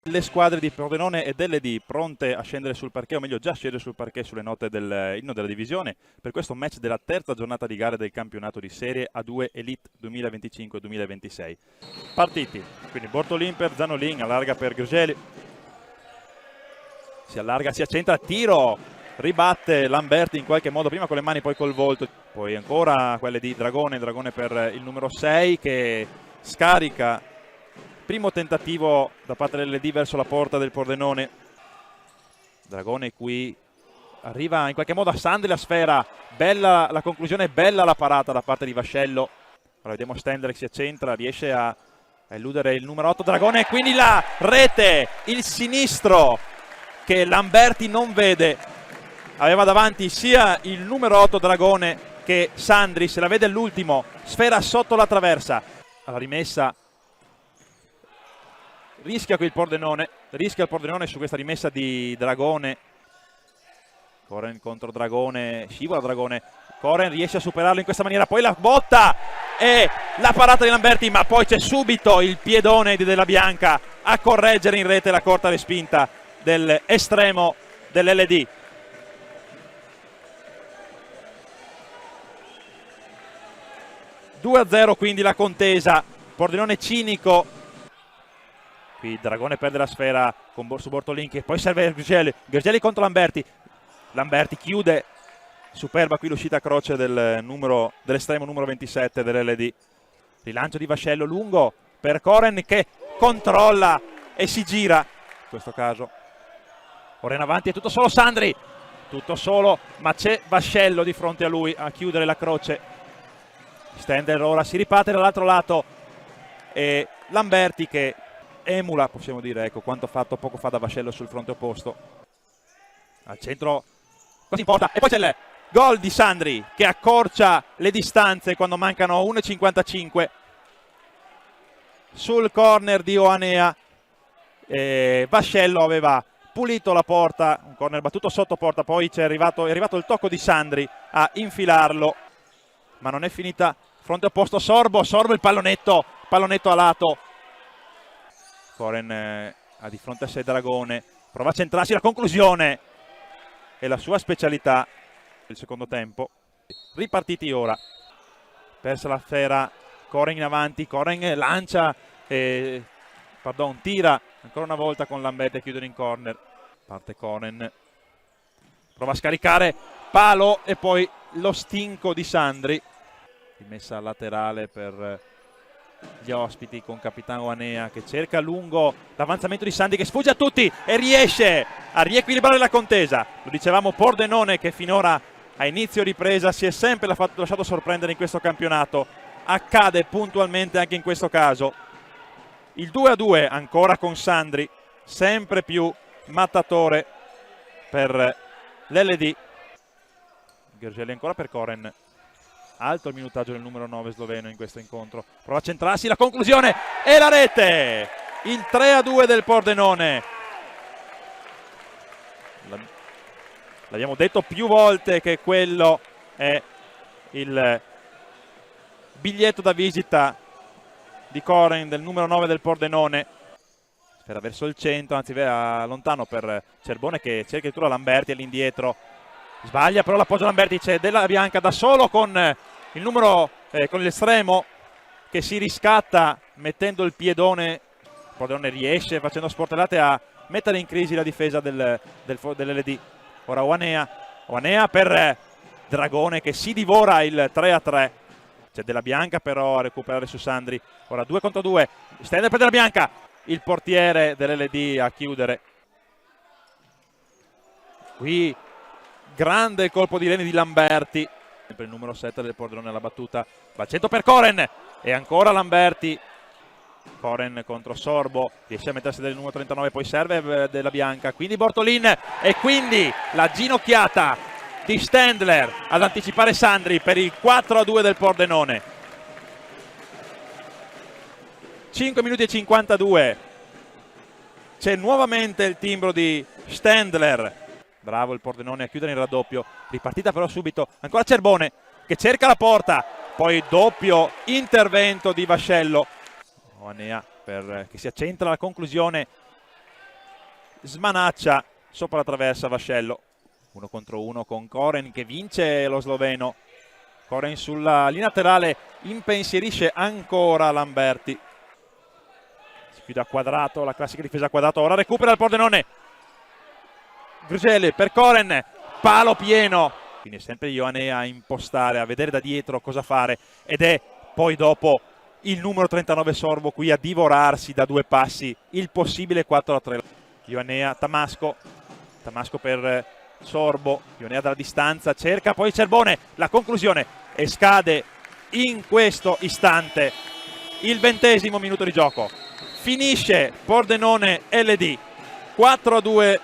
Le squadre di Pordenone e dell'Ed pronte a scendere sul parquet, o meglio già scendere sul parquet sulle note dell'inno della divisione per questo match della terza giornata di gare del campionato di Serie A2 Elite 2025-2026. Partiti, quindi Bortolin per Zanolin, allarga per Gergely, si allarga, si accentra, tiro, ribatte Lamberti in qualche modo, prima con le mani poi col volto, poi ancora quelle di Dragone per il numero 6 che scarica. Primo tentativo da parte dell'Ed verso la porta del Pordenone. Dragone qui arriva in qualche modo a Sandri la sfera. Bella la conclusione, bella la parata da parte di Vascello. Ora vediamo Stendler che si accentra, riesce a eludere il numero 8 Dragone e quindi la rete, il sinistro che Lamberti non vede. Aveva davanti sia il numero 8 Dragone che Sandri, se la vede all'ultimo, sfera sotto la traversa. Alla rimessa rischia qui il Pordenone su questa rimessa di Dragone. Koren contro Dragone, scivola Dragone, Koren riesce a superarlo in questa maniera, poi la botta e la parata di Lamberti, ma poi c'è subito il piedone di Della Bianca a correggere in rete la corta respinta dell'estremo dell'LD. (2-0) quindi la contesa, Pordenone cinico. Qui Dragone perde la sfera su Bortolin che poi serve Gergely contro Lamberti. Lamberti chiude, superba qui l'uscita a croce dell'estremo numero 27 dell'LD. Rilancio di Vascello lungo per Koren che controlla e si gira. In questo caso ora in avanti è tutto solo Sandri, tutto solo, ma c'è Vascello di fronte a lui a chiudere la croce. Stendler ora si riparte dall'altro lato e Lamberti che emula, possiamo dire, ecco, quanto fatto poco fa da Vascello sul fronte opposto. Al centro, quasi in porta, e poi c'è il gol di Sandri che accorcia le distanze quando mancano 1,55 sul corner di Oanea. Vascello aveva pulito la porta, un corner battuto sotto porta, poi è arrivato il tocco di Sandri a infilarlo, ma non è finita. Fronte opposto Sorbo il pallonetto a lato. Koren ha di fronte a sé Dragone, prova a centrarsi, la conclusione è la sua specialità del secondo tempo. Ripartiti ora, persa la sfera, Koren in avanti, Koren lancia, tira ancora una volta con Lamberti a chiudere in corner. Parte Koren, prova a scaricare, palo e poi lo stinco di Sandri. Rimessa laterale per gli ospiti con capitano Oanea che cerca lungo l'avanzamento di Sandri che sfugge a tutti e riesce a riequilibrare la contesa. Lo dicevamo, Pordenone che finora a inizio ripresa si è sempre lasciato sorprendere in questo campionato, accade puntualmente anche in questo caso. Il 2-2 ancora con Sandri, sempre più mattatore per l'LD. Gergely ancora per Koren. Alto il minutaggio del numero 9 sloveno in questo incontro. Prova a centrarsi, la conclusione e la rete! Il 3-2 del Pordenone. L'abbiamo detto più volte che quello è il biglietto da visita di Koren, del numero 9 del Pordenone. Sfera verso il centro, anzi lontano per Cerbone che cerca addirittura Lamberti all'indietro. Sbaglia però l'appoggio Lamberti, c'è Della Bianca da solo con il numero, con l'estremo che si riscatta mettendo il piedone. Pordenone riesce facendo sportellate a mettere in crisi la difesa dell'LD. Ora Oanea per Dragone che si divora il 3-3. C'è Della Bianca però a recuperare su Sandri. Ora 2 contro 2, Stendler per Della Bianca, il portiere dell'LD a chiudere. Qui grande colpo di reni di Lamberti, sempre il numero 7 del Pordenone alla battuta, va al centro per Koren e ancora Lamberti. Koren contro Sorbo, riesce a mettersi del numero 39, poi serve Della Bianca, quindi Bortolin e quindi la ginocchiata di Stendler ad anticipare Sandri per il 4-2 del Pordenone. 5 minuti e 52, c'è nuovamente il timbro di Stendler. Bravo il Pordenone a chiudere in raddoppio, ripartita però subito, ancora Cerbone che cerca la porta, poi doppio intervento di Vascello. Oanea che si accentra alla conclusione smanaccia sopra la traversa Vascello. 1 contro 1 con Koren che vince lo sloveno. Koren sulla linea laterale impensierisce ancora Lamberti. Si chiude a quadrato, la classica difesa a quadrato. Ora recupera il Pordenone. Grugelli per Koren, palo pieno. Quindi è sempre Ioane a impostare, a vedere da dietro cosa fare. Ed è poi dopo il numero 39 Sorbo qui a divorarsi da 2 passi il possibile 4-3. Ioanea, Tamasco per Sorbo, Ioanea dalla distanza, cerca poi Cerbone, la conclusione e scade in questo istante il 20° minuto di gioco. Finisce Pordenone LD 4-2